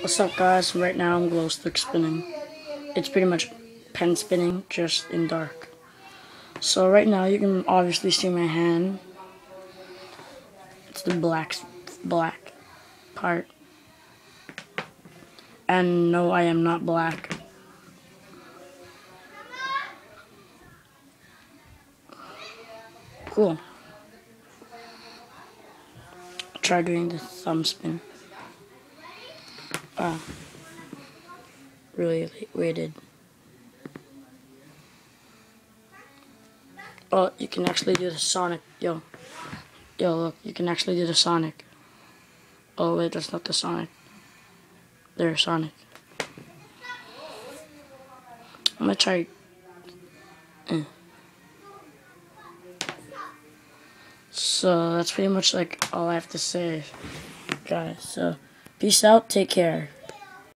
What's up, guys? Right now I'm glow stick spinning. It's pretty much pen spinning, just in dark. So right now you can obviously see my hand. It's the black part. And no, I am not black. Cool. Try doing the thumb spin. Really weighted. Oh, you can actually do the Sonic. Yo, look, you can actually do the Sonic. Oh wait, that's not the Sonic. There's Sonic. I'm gonna try. So that's pretty much like all I have to say, guys. So peace out, take care.